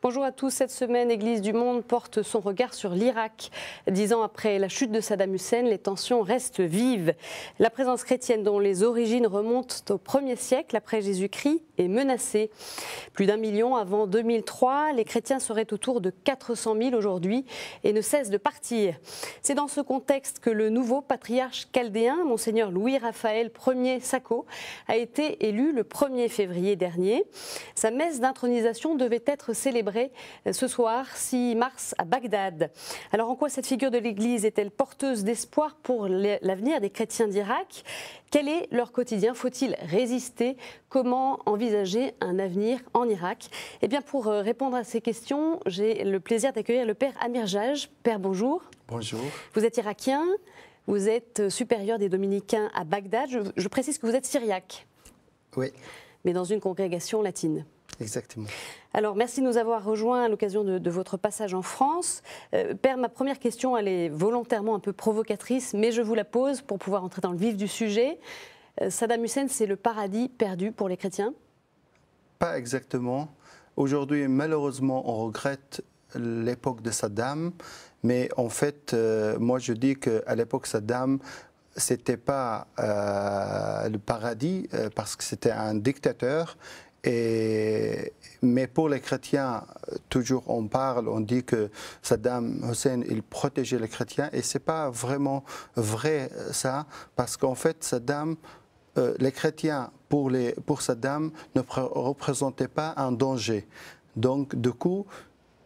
Bonjour à tous. Cette semaine, Église du Monde porte son regard sur l'Irak. 10 ans après la chute de Saddam Hussein, les tensions restent vives. La présence chrétienne, dont les origines remontent au 1er siècle après Jésus-Christ, est menacée. Plus d'1 million avant 2003, les chrétiens seraient autour de 400 000 aujourd'hui et ne cessent de partir. C'est dans ce contexte que le nouveau patriarche chaldéen, Monseigneur Louis-Raphaël Ier Sako, a été élu le 1er février dernier. Sa messe d'intronisation devait être célébrée ce soir, 6 mars, à Bagdad. Alors en quoi cette figure de l'Église est-elle porteuse d'espoir pour l'avenir des chrétiens d'Irak? Quel est leur quotidien? Faut-il résister? Comment envisager un avenir en Irak? Eh bien, pour répondre à ces questions, j'ai le plaisir d'accueillir le Père Amir Jaj. Père, bonjour. Bonjour. Vous êtes irakien, vous êtes supérieur des Dominicains à Bagdad. Je précise que vous êtes syriaque. Oui. Mais dans une congrégation latine. Exactement. Alors, merci de nous avoir rejoints à l'occasion de votre passage en France. Père, ma première question, elle est volontairement un peu provocatrice, mais je vous la pose pour pouvoir entrer dans le vif du sujet. Saddam Hussein, c'est le paradis perdu pour les chrétiens? Pas exactement. Aujourd'hui, malheureusement, on regrette l'époque de Saddam, mais en fait, moi je dis qu'à l'époque Saddam, c'était pas le paradis parce que c'était un dictateur. Mais pour les chrétiens, toujours on parle, on dit que Saddam Hussein, il protégeait les chrétiens, et c'est pas vraiment vrai ça, parce qu'en fait Saddam, les chrétiens pour Saddam ne représentaient pas un danger. Donc du coup,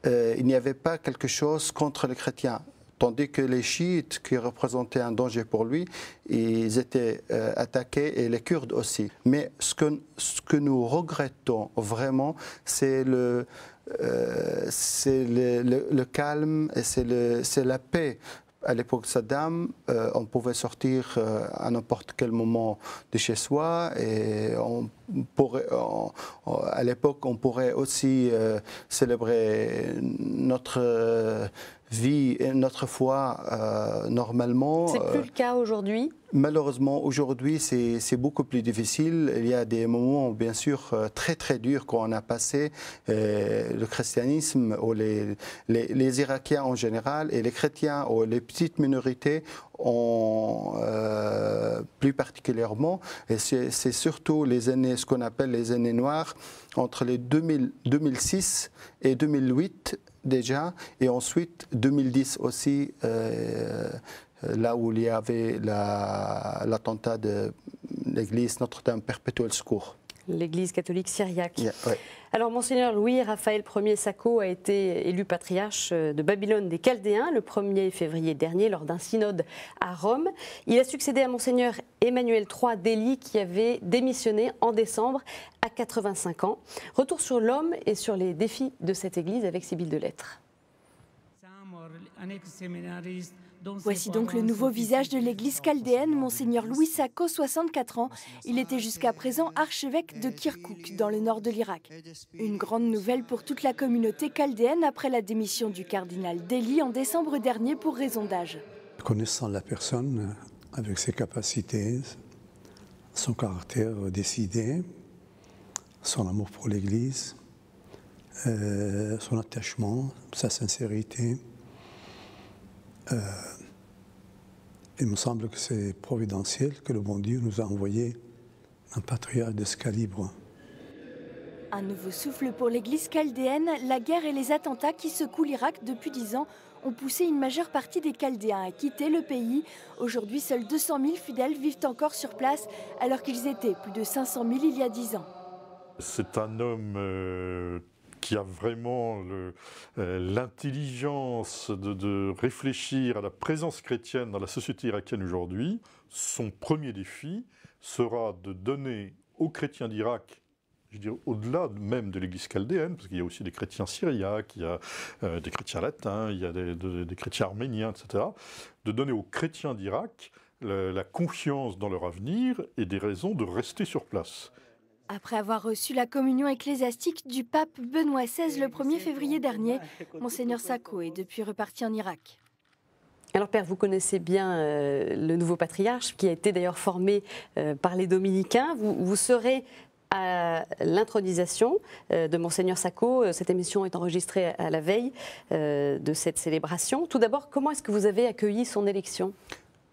il n'y avait pas quelque chose contre les chrétiens. Tandis que les chiites, qui représentaient un danger pour lui, ils étaient attaqués, et les Kurdes aussi. Mais ce que nous regrettons vraiment, c'est le calme et c'est la paix. À l'époque de Saddam, on pouvait sortir à n'importe quel moment de chez soi, et à l'époque, on pourrait aussi célébrer notre vie et notre foi normalement. C'est plus le cas aujourd'hui? Malheureusement, aujourd'hui, c'est beaucoup plus difficile. Il y a des moments, bien sûr, très très durs qu'on a passé. Le christianisme, ou les Irakiens en général, et les chrétiens, ou les petites minorités, plus particulièrement. Et c'est surtout les années, ce qu'on appelle les années noires, entre les 2006 et 2008 déjà, et ensuite 2010 aussi, là où il y avait l'attentat de l'église Notre-Dame Perpétuelle Secours. L'église catholique syriaque. Yeah, ouais. Alors, Monseigneur Louis-Raphaël Ier Sako a été élu patriarche de Babylone des Chaldéens le 1er février dernier lors d'un synode à Rome. Il a succédé à Monseigneur Emmanuel III d'Élie, qui avait démissionné en décembre à 85 ans. Retour sur l'homme et sur les défis de cette église avec Sybille Delettre. Voici donc le nouveau visage de l'église chaldéenne, Monseigneur Louis Sako, 64 ans. Il était jusqu'à présent archevêque de Kirkouk, dans le nord de l'Irak. Une grande nouvelle pour toute la communauté chaldéenne après la démission du cardinal d'Élie en décembre dernier pour raison d'âge. Connaissant la personne, avec ses capacités, son caractère décidé, son amour pour l'Église, son attachement, sa sincérité, il me semble que c'est providentiel que le bon Dieu nous a envoyé un patriarche de ce calibre. Un nouveau souffle pour l'église chaldéenne. La guerre et les attentats qui secouent l'Irak depuis 10 ans ont poussé une majeure partie des Chaldéens à quitter le pays. Aujourd'hui, seuls 200 000 fidèles vivent encore sur place, alors qu'ils étaient plus de 500 000 il y a 10 ans. C'est un homme qui a vraiment l'intelligence de réfléchir à la présence chrétienne dans la société irakienne aujourd'hui. Son premier défi sera de donner aux chrétiens d'Irak, je dirais au-delà même de l'église chaldéenne, parce qu'il y a aussi des chrétiens syriaques, il y a des chrétiens latins, il y a des chrétiens arméniens, etc., de donner aux chrétiens d'Irak la confiance dans leur avenir et des raisons de rester sur place. Après avoir reçu la communion ecclésiastique du pape Benoît XVI le 1er février dernier, Monseigneur Sacco est depuis reparti en Irak. Alors Père, vous connaissez bien le nouveau patriarche qui a été d'ailleurs formé par les dominicains. Vous serez à l'intronisation de Monseigneur Sacco. Cette émission est enregistrée à la veille de cette célébration. Tout d'abord, comment est-ce que vous avez accueilli son élection ?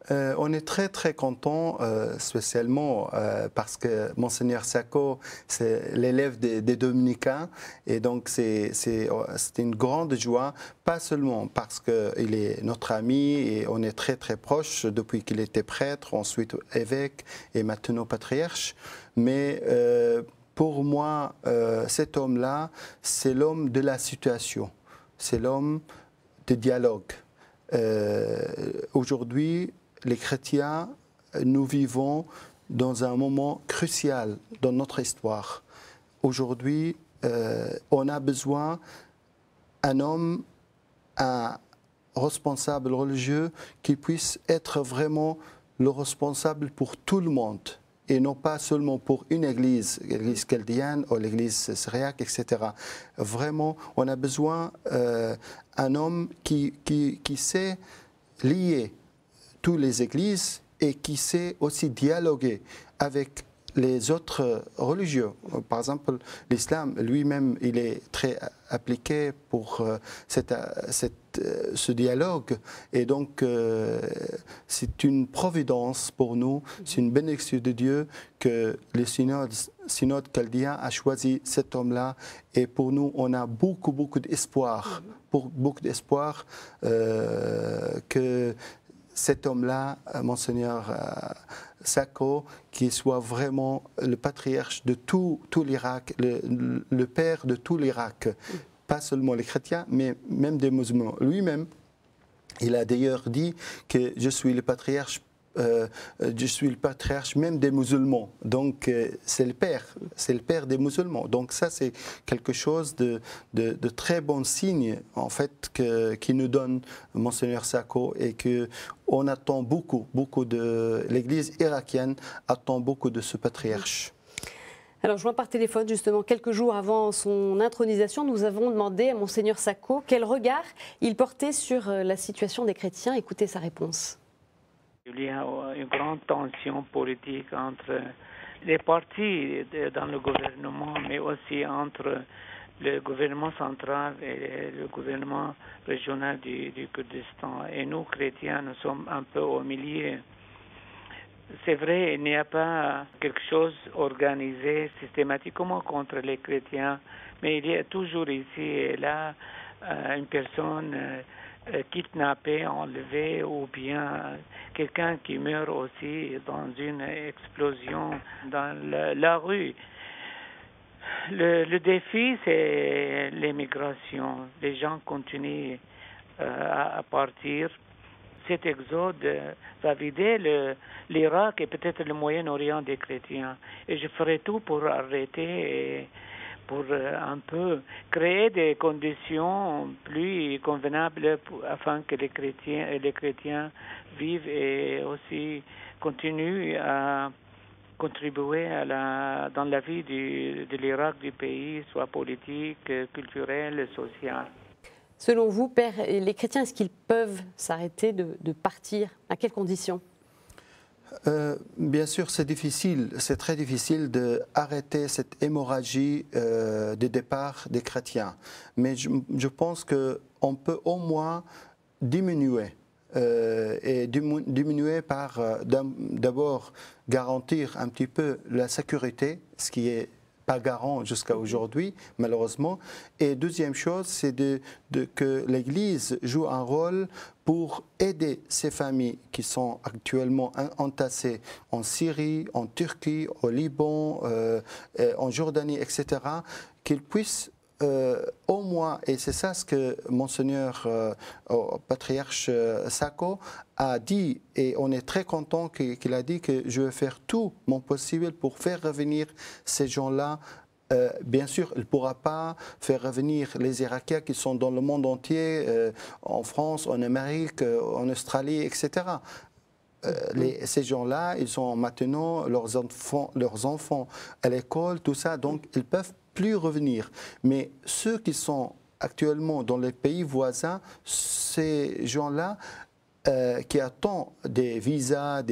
On est très très content, spécialement parce que Monseigneur Sacco, c'est l'élève des Dominicains, et donc c'est une grande joie, pas seulement parce qu'il est notre ami et on est très très proches depuis qu'il était prêtre, ensuite évêque et maintenant patriarche, mais pour moi, cet homme-là, c'est l'homme de la situation, c'est l'homme de dialogue. Aujourd'hui, les chrétiens, nous vivons dans un moment crucial dans notre histoire. Aujourd'hui, on a besoin d'un homme, un responsable religieux qui puisse être vraiment le responsable pour tout le monde et non pas seulement pour une église, l'église chaldéenne ou l'église syriaque, etc. Vraiment, on a besoin d'un homme qui sait lier toutes les églises et qui sait aussi dialoguer avec les autres religieux. Par exemple, l'islam lui-même, il est très appliqué pour ce dialogue. Et donc, c'est une providence pour nous, c'est une bénédiction de Dieu que le synode chaldéen a choisi cet homme-là. Et pour nous, on a beaucoup d'espoir, que cet homme-là, Monseigneur Sacco, qui soit vraiment le patriarche de tout l'Irak, le père de tout l'Irak, pas seulement les chrétiens, mais même des musulmans. Lui-même, il a d'ailleurs dit que je suis le patriarche même des musulmans. Donc c'est le père des musulmans. Donc ça c'est quelque chose de très bon signe en fait qui nous donne Monseigneur Sacco, et que on attend beaucoup de l'Église irakienne attend beaucoup de ce patriarche. Alors, joint par téléphone, justement, quelques jours avant son intronisation, nous avons demandé à Monseigneur Sacco quel regard il portait sur la situation des chrétiens. Écoutez sa réponse. Il y a une grande tension politique entre les partis dans le gouvernement, mais aussi entre le gouvernement central et le gouvernement régional du Kurdistan. Et nous, chrétiens, nous sommes un peu au milieu. C'est vrai, il n'y a pas quelque chose organisé systématiquement contre les chrétiens, mais il y a toujours ici et là une personne kidnappée, enlevée, ou bien quelqu'un qui meurt aussi dans une explosion dans la rue. Le défi, c'est l'immigration. Les gens continuent à partir. Cet exode va vider l'Irak et peut-être le Moyen-Orient des chrétiens. Et je ferai tout pour arrêter et pour un peu créer des conditions plus convenables afin que les chrétiens vivent et aussi continuent à contribuer dans la vie de l'Irak, du pays, soit politique, culturelle, sociale. Selon vous, Père, les chrétiens, est-ce qu'ils peuvent s'arrêter de partir? À quelles conditions? Bien sûr, c'est difficile, c'est très difficile d'arrêter cette hémorragie de départ des chrétiens. Mais je pense qu'on peut au moins diminuer. Et diminuer par d'abord garantir un petit peu la sécurité, ce qui est pas garant jusqu'à aujourd'hui, malheureusement. Et deuxième chose, c'est que l'Église joue un rôle pour aider ces familles qui sont actuellement entassées en Syrie, en Turquie, au Liban, en Jordanie, etc., qu'ils puissent au moins, et c'est ça ce que Monseigneur Patriarche Sacco a dit, et on est très content qu'il a dit que je vais faire tout mon possible pour faire revenir ces gens-là. Bien sûr, il ne pourra pas faire revenir les Irakiens qui sont dans le monde entier, en France, en Amérique, en Australie, etc. Ces gens-là, ils ont maintenant leurs enfants à l'école, tout ça, donc ils ne peuvent plus revenir. Mais ceux qui sont actuellement dans les pays voisins, ces gens-là, qui attendent des visas à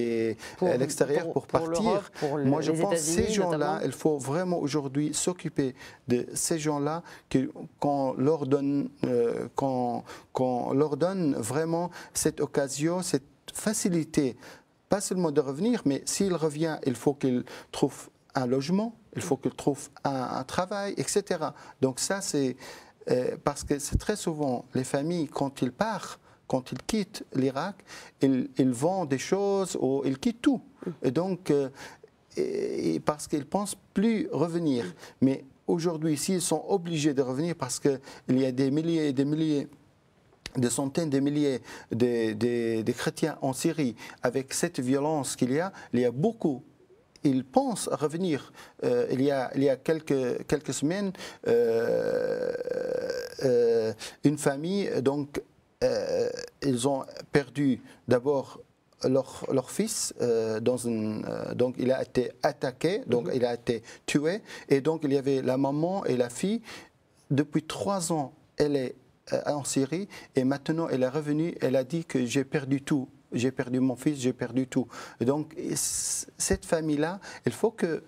l'extérieur pour partir. Moi, je pense que ces gens-là, il faut vraiment aujourd'hui s'occuper de ces gens-là, qu'on leur donne vraiment cette occasion, cette facilité, pas seulement de revenir, mais s'il revient, il faut qu'il trouve un logement, il faut qu'il trouve un travail, etc. Donc ça, c'est parce que c'est très souvent les familles, quand ils partent, quand ils quittent l'Irak, ils vendent des choses ou ils quittent tout. Et donc, parce qu'ils ne pensent plus revenir. Mais aujourd'hui, s'ils sont obligés de revenir parce qu'il y a des milliers et des milliers, des centaines de milliers de chrétiens en Syrie, avec cette violence qu'il y a beaucoup. Ils pensent à revenir. Il y a quelques semaines, une famille, donc, ils ont perdu d'abord leur fils, donc il a été attaqué, donc il a été tué, et donc il y avait la maman et la fille. Depuis 3 ans, elle est en Syrie, et maintenant elle est revenue, elle a dit que j'ai perdu tout. J'ai perdu mon fils, j'ai perdu tout. Et donc, cette famille-là, il faut que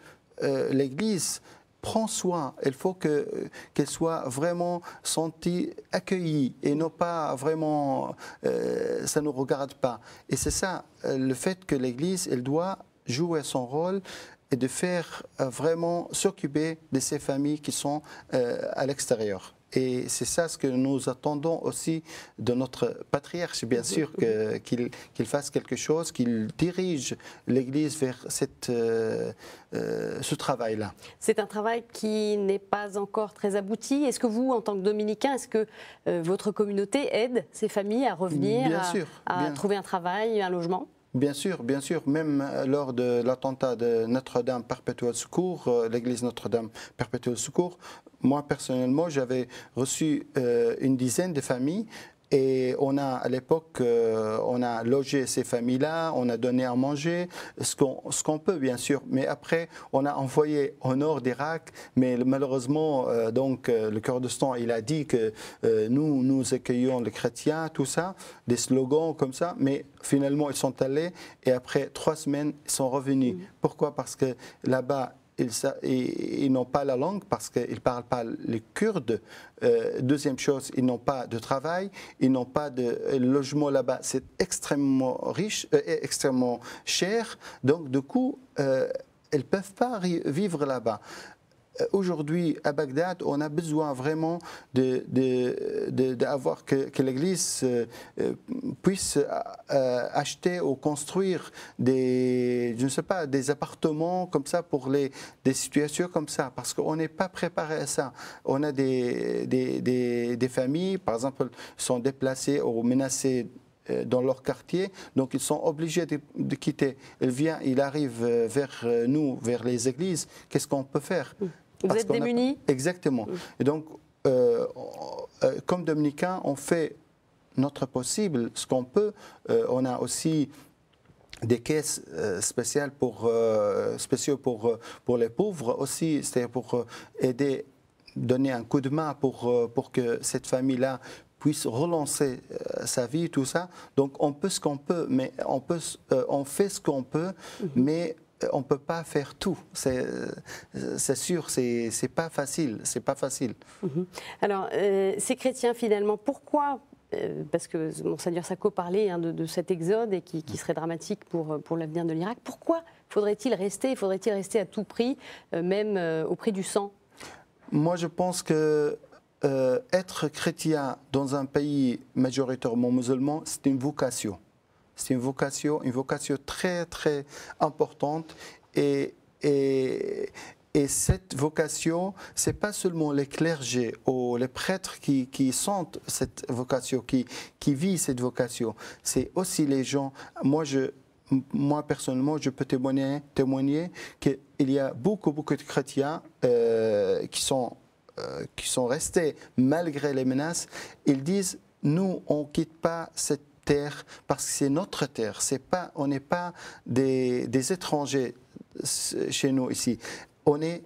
l'Église prend soin, il faut qu'elle soit vraiment sentie accueillie et non pas vraiment, ça ne nous regarde pas. Et c'est ça, le fait que l'Église, elle doit jouer son rôle et de faire vraiment s'occuper de ces familles qui sont à l'extérieur. Et c'est ça ce que nous attendons aussi de notre patriarche, bien sûr, qu'il fasse quelque chose, qu'il dirige l'Église vers ce travail-là. C'est un travail qui n'est pas encore très abouti. Est-ce que vous, en tant que dominicain, est-ce que votre communauté aide ces familles à revenir, à trouver un travail, un logement ? Bien sûr, bien sûr. Même lors de l'attentat de Notre-Dame Perpétuel Secours, l'église Notre-Dame Perpétuel Secours, moi personnellement, j'avais reçu une dizaine de familles. Et on a, à l'époque, on a logé ces familles-là, on a donné à manger, ce qu'on peut, bien sûr. Mais après, on a envoyé au nord d'Irak, mais malheureusement, donc, le Kurdistan, il a dit que nous accueillons les chrétiens, tout ça, des slogans comme ça. Mais finalement, ils sont allés et après 3 semaines, ils sont revenus. Pourquoi ? Parce que là-bas, ils n'ont pas la langue parce qu'ils ne parlent pas le kurde. Deuxième chose, ils n'ont pas de travail, ils n'ont pas de logement là-bas. C'est extrêmement riche, extrêmement cher. Donc, du coup, ils ne peuvent pas vivre là-bas. Aujourd'hui, à Bagdad, on a besoin vraiment d'avoir que l'Église puisse acheter ou construire des appartements comme ça pour des situations comme ça, parce qu'on n'est pas préparé à ça. On a des familles, par exemple, sont déplacées ou menacées dans leur quartier, donc ils sont obligés de quitter. Il arrive vers nous, vers les églises. Qu'est-ce qu'on peut faire ? Vous êtes démunis ? Exactement. Et donc, comme dominicains, on fait notre possible, ce qu'on peut. On a aussi des caisses spéciales pour les pauvres aussi, c'est-à-dire pour aider, donner un coup de main pour que cette famille-là puisse relancer sa vie, tout ça. Donc, on peut ce qu'on peut, mais on fait ce qu'on peut, mais on ne peut pas faire tout. C'est sûr, c'est pas facile. C'est pas facile. Alors, ces chrétiens, finalement, pourquoi parce que Monseigneur Sacco parlait de cet exode et qui serait dramatique pour l'avenir de l'Irak. Pourquoi faudrait-il rester à tout prix, même au prix du sang ? Moi, je pense que être chrétien dans un pays majoritairement musulman, c'est une vocation. C'est une vocation très, très importante. Et cette vocation, ce n'est pas seulement les clergés ou les prêtres qui sentent cette vocation, qui vivent cette vocation. C'est aussi les gens. Moi, personnellement, je peux témoigner qu'il y a beaucoup de chrétiens qui sont restés malgré les menaces. Ils disent, nous, on ne quitte pas cette terre parce que c'est notre terre. On n'est pas des étrangers chez nous ici. On est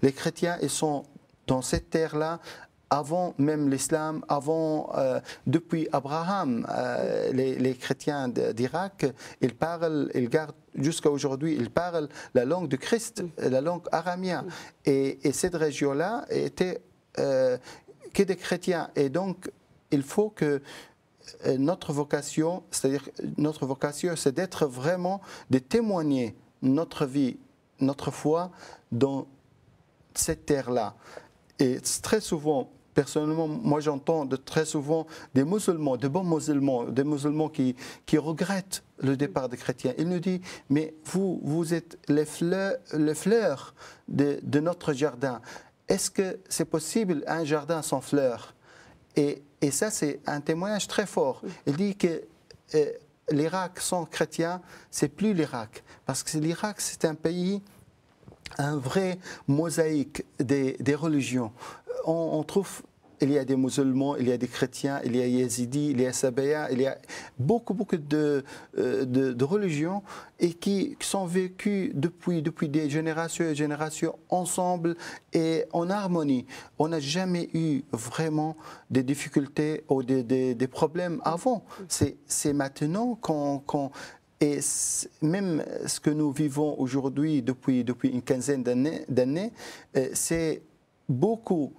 les chrétiens, ils sont dans cette terre-là avant même l'islam, depuis Abraham. Les chrétiens d'Irak, ils gardent jusqu'à aujourd'hui, ils parlent la langue de Christ, la langue araméenne. Et cette région-là était que des chrétiens. Et donc, il faut que notre vocation, c'est d'être vraiment, de témoigner notre vie, notre foi dans cette terre-là. Et très souvent, personnellement, moi j'entends très souvent des musulmans, de bons musulmans, des musulmans qui regrettent le départ des chrétiens. Ils nous disent, mais vous êtes les fleurs de notre jardin. Est-ce que c'est possible un jardin sans fleurs? Et ça, c'est un témoignage très fort. Il dit que l'Irak sans chrétiens, c'est plus l'Irak. Parce que l'Irak, c'est un pays, un vrai mosaïque des religions. On trouve, il y a des musulmans, il y a des chrétiens, il y a Yazidis, il y a Sabaya, il y a beaucoup de religions et qui sont vécues depuis des générations et générations ensemble et en harmonie. On n'a jamais eu vraiment des difficultés ou des problèmes avant. C'est maintenant et même ce que nous vivons aujourd'hui depuis une quinzaine d'années, c'est beaucoup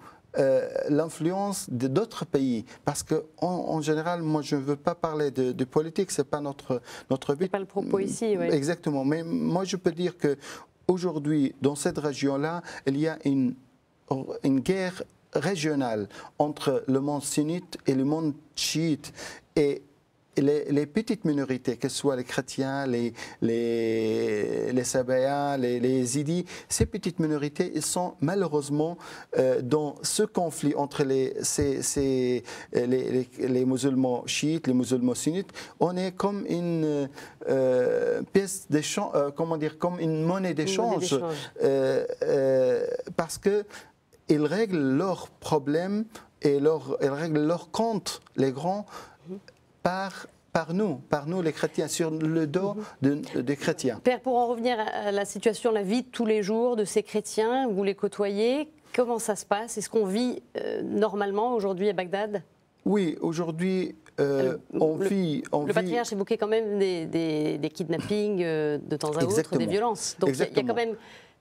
l'influence d'autres pays. Parce qu'en général, moi, je ne veux pas parler de politique, ce n'est pas notre but. Ce n'est pas le propos ici, oui. Exactement. Mais moi, je peux dire qu'aujourd'hui, dans cette région-là, il y a une guerre régionale entre le monde sunnite et le monde chiite. Et les petites minorités, que ce soit les chrétiens, les Sabéens, les Yazidis, ces petites minorités, ils sont malheureusement dans ce conflit entre les musulmans chiites, les musulmans sunnites. On est comme une pièce d'échange, comme une monnaie d'échange, parce que ils règlent leurs problèmes et ils règlent leurs comptes, les grands, par nous les chrétiens, sur le dos des chrétiens. Père, pour en revenir à la situation, la vie de tous les jours de ces chrétiens, vous les côtoyez, comment ça se passe? Est-ce qu'on vit normalement aujourd'hui à Bagdad? Oui, aujourd'hui, on vit... Le patriarche évoquait quand même des kidnappings de temps à autre, des violences. Donc il y a quand même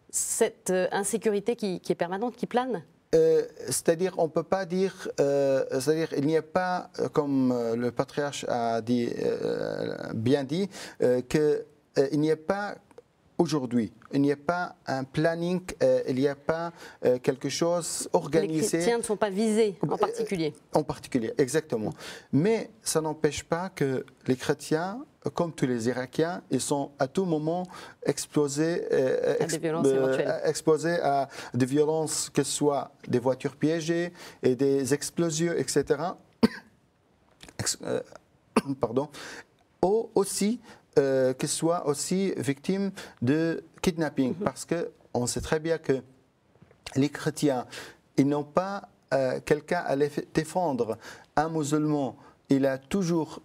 cette insécurité qui est permanente, qui plane? C'est-à-dire, on ne peut pas dire, c'est-à-dire, il n'y a pas, comme le patriarche a bien dit, qu'il n'y a pas aujourd'hui, il n'y a pas un planning, il n'y a pas quelque chose organisé. Les chrétiens ne sont pas visés en particulier. En particulier, exactement. Mais ça n'empêche pas que les chrétiens, comme tous les Irakiens, ils sont à tout moment exposés à des violences, que ce soit des voitures piégées et des explosions, etc. Pardon. Ou aussi, que ce soit aussi victimes de kidnapping. Parce qu'on sait très bien que les chrétiens, ils n'ont pas quelqu'un à les défendre. Un musulman, il a toujours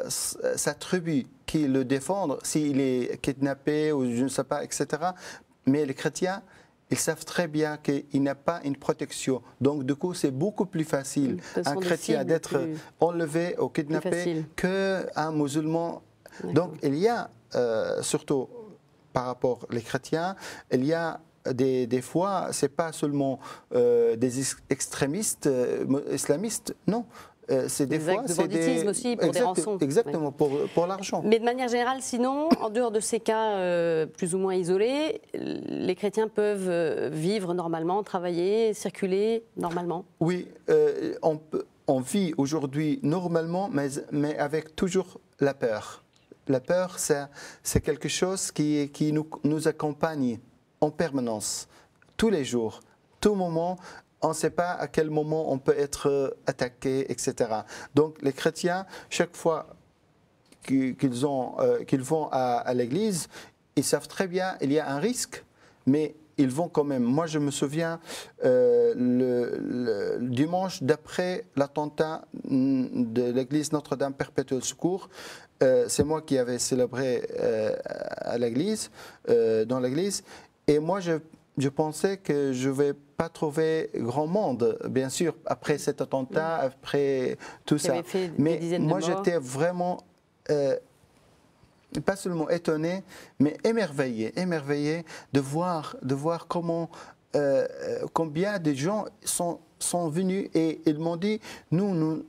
sa tribu qui le défend s'il est kidnappé ou je ne sais pas, etc. Mais les chrétiens, ils savent très bien qu'il n'a pas une protection. Donc, du coup, c'est beaucoup plus facile un chrétien d'être enlevé ou kidnappé qu'un musulman. Donc, il y a, surtout par rapport aux chrétiens, il y a des fois, ce n'est pas seulement des extrémistes islamistes, non. C'est des fois, actes de banditisme aussi, pour des rançons. Exactement, pour l'argent. Mais de manière générale, sinon, en dehors de ces cas plus ou moins isolés, les chrétiens peuvent vivre normalement, travailler, circuler normalement? Oui, on vit aujourd'hui normalement, mais avec toujours la peur. La peur, c'est quelque chose qui nous accompagne en permanence, tous les jours, tout moment. On ne sait pas à quel moment on peut être attaqué, etc. Donc les chrétiens, chaque fois qu'ils vont à l'église, ils savent très bien qu'il y a un risque, mais ils vont quand même. Moi, je me souviens, le dimanche d'après l'attentat de l'église Notre-Dame Perpétuel Secours, c'est moi qui avais célébré à l'église, dans l'église, et moi, je pensais que je ne vais pas trouver grand monde, bien sûr, après cet attentat, après tout ça. Mais moi, j'étais vraiment, pas seulement étonné, mais émerveillé de voir comment, combien de gens sont venus et ils m'ont dit, nous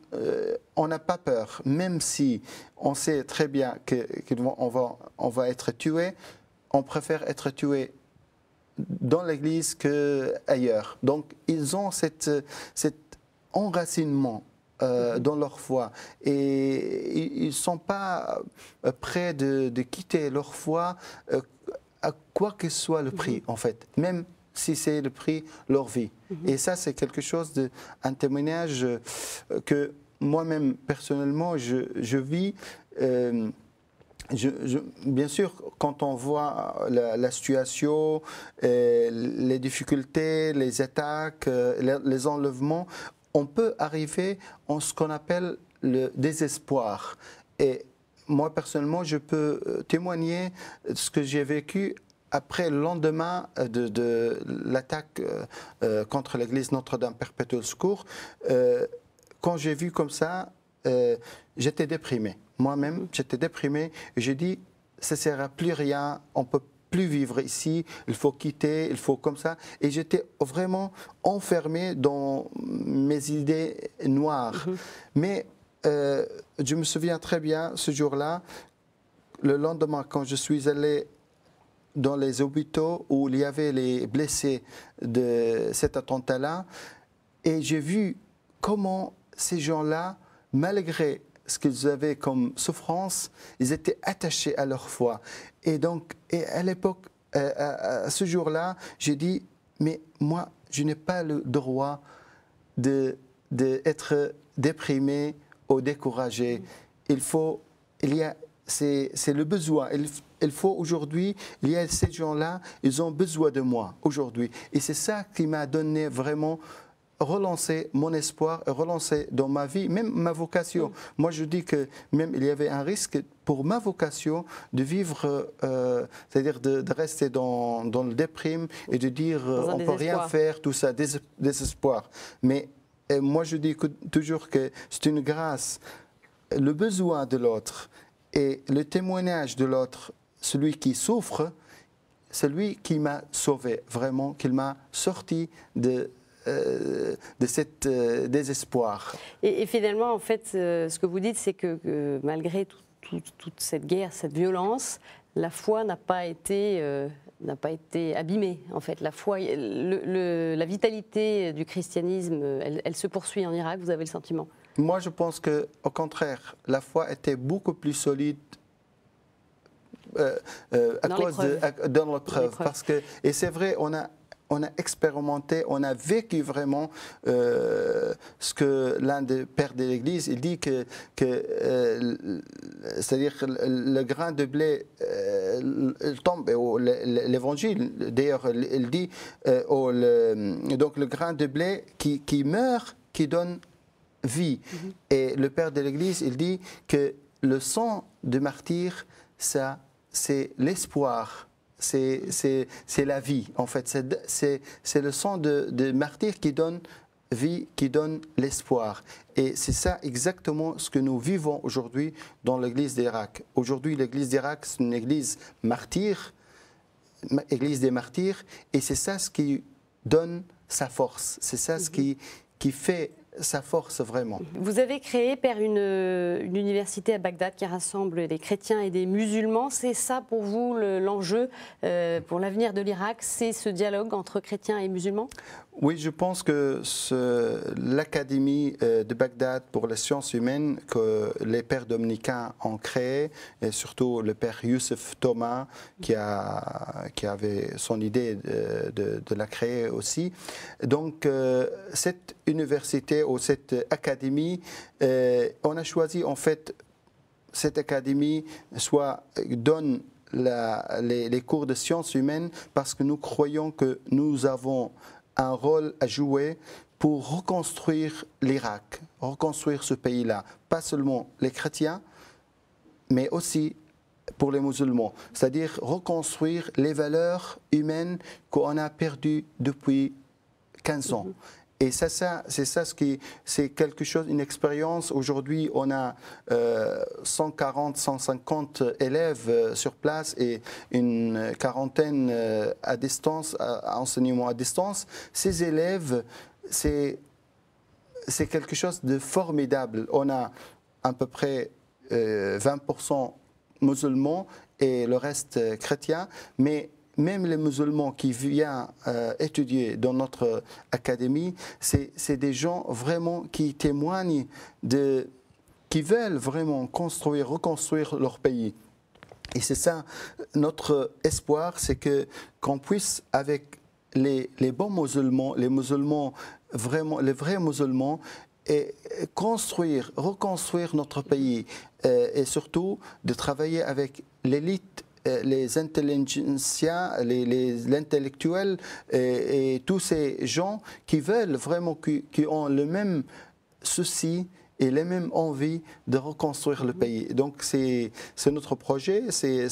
on n'a pas peur, même si on sait très bien qu'on va être tué, on préfère être tué dans l'église qu'ailleurs. Donc, ils ont cet enracinement dans leur foi. Et ils ne sont pas prêts de quitter leur foi à quoi que soit le prix, en fait. Même si c'est le prix, leur vie. Et ça, c'est quelque chose un témoignage que moi-même, personnellement, je vis. Bien sûr, quand on voit la situation, les difficultés, les attaques, les enlèvements, on peut arriver en ce qu'on appelle le désespoir. Et moi, personnellement, je peux témoigner de ce que j'ai vécu après le lendemain de l'attaque contre l'église Notre-Dame Perpétuel Secours. Quand j'ai vu comme ça, j'étais déprimé. Moi-même, j'étais déprimé et j'ai dit, ça ne sert à plus rien, on ne peut plus vivre ici, il faut quitter, il faut comme ça. Et j'étais vraiment enfermé dans mes idées noires. Mais je me souviens très bien, ce jour-là, le lendemain, quand je suis allé dans les hôpitaux où il y avait les blessés de cet attentat-là, et j'ai vu comment ces gens-là, malgré ce qu'ils avaient comme souffrance, ils étaient attachés à leur foi. Et donc, à l'époque, à ce jour-là, j'ai dit, mais moi, je n'ai pas le droit d'être déprimé ou découragé. C'est le besoin. Il faut aujourd'hui, il y a ces gens-là, ils ont besoin de moi aujourd'hui. Et c'est ça qui m'a donné vraiment relancer mon espoir, relancer dans ma vie, même ma vocation. Moi, je dis que même il y avait un risque pour ma vocation de vivre, c'est-à-dire de rester dans le déprime et de dire on ne peut rien faire, tout ça, désespoir. Mais moi, je dis toujours que c'est une grâce, le besoin de l'autre et le témoignage de l'autre, celui qui souffre, celui qui m'a sauvé, vraiment, qui m'a sorti de cet désespoir. Et finalement, en fait, ce que vous dites, c'est que malgré toute cette guerre, cette violence, la foi n'a pas été abîmée. En fait, la foi, la vitalité du christianisme, elle se poursuit en Irak. Vous avez le sentiment? Moi, je pense que, au contraire, la foi était beaucoup plus solide dans l'épreuve. Parce que, et c'est vrai, on a expérimenté, on a vécu vraiment ce que l'un des pères de l'Église, il dit que c'est-à-dire le grain de blé il tombe, l'Évangile d'ailleurs, il dit, donc le grain de blé qui meurt, qui donne vie. Et le père de l'Église, il dit que le sang de martyr, ça, c'est l'espoir. C'est la vie, en fait. C'est le sang de martyr qui donne vie, qui donne l'espoir. Et c'est ça exactement ce que nous vivons aujourd'hui dans l'église d'Irak. Aujourd'hui, l'église d'Irak, c'est une église martyre, église des martyrs, et c'est ça ce qui donne sa force. C'est ça ce qui fait sa force vraiment. Vous avez créé, Père, une université à Bagdad qui rassemble des chrétiens et des musulmans. C'est ça pour vous l'enjeu pour l'avenir de l'Irak, c'est ce dialogue entre chrétiens et musulmans? Oui, je pense que l'Académie de Bagdad pour les sciences humaines que les pères dominicains ont créée, et surtout le père Youssef Thomas qui avait son idée de la créer aussi. Donc cette université ou cette académie, on a choisi en fait cette académie donne les cours de sciences humaines parce que nous croyons que nous avons un rôle à jouer pour reconstruire l'Irak, reconstruire ce pays-là. Pas seulement les chrétiens, mais aussi pour les musulmans. C'est-à-dire reconstruire les valeurs humaines qu'on a perdues depuis 15 ans. Et c'est ça c'est quelque chose, une expérience. Aujourd'hui, on a 140, 150 élèves sur place et une quarantaine à distance, enseignement à distance. Ces élèves, c'est quelque chose de formidable. On a à peu près 20% musulmans et le reste chrétien, mais même les musulmans qui viennent étudier dans notre académie, c'est des gens vraiment qui témoignent, qui veulent vraiment reconstruire leur pays. Et c'est ça notre espoir, c'est qu'on puisse, avec les bons musulmans, les vrais musulmans, et reconstruire notre pays et surtout de travailler avec l'élite, les intelligentsias, les intellectuels et tous ces gens qui veulent vraiment, qui ont le même souci et les mêmes envies de reconstruire le pays. Donc c'est notre projet, c'est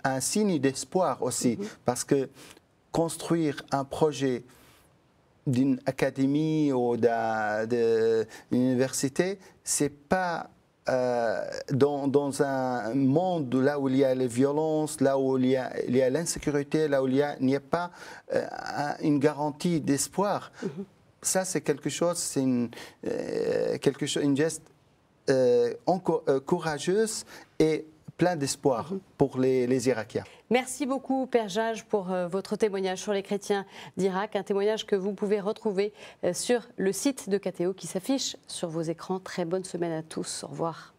un signe d'espoir aussi, parce que construire un projet d'une académie ou d'une université, c'est pas dans un monde là où il y a les violences, là où il y a l'insécurité, là où il n'y a pas une garantie d'espoir. Ça, c'est quelque chose, c'est une geste courageuse et plein d'espoir pour les Irakiens. Merci beaucoup, Père Jaj, pour votre témoignage sur les chrétiens d'Irak, un témoignage que vous pouvez retrouver sur le site de KTO qui s'affiche sur vos écrans. Très bonne semaine à tous. Au revoir.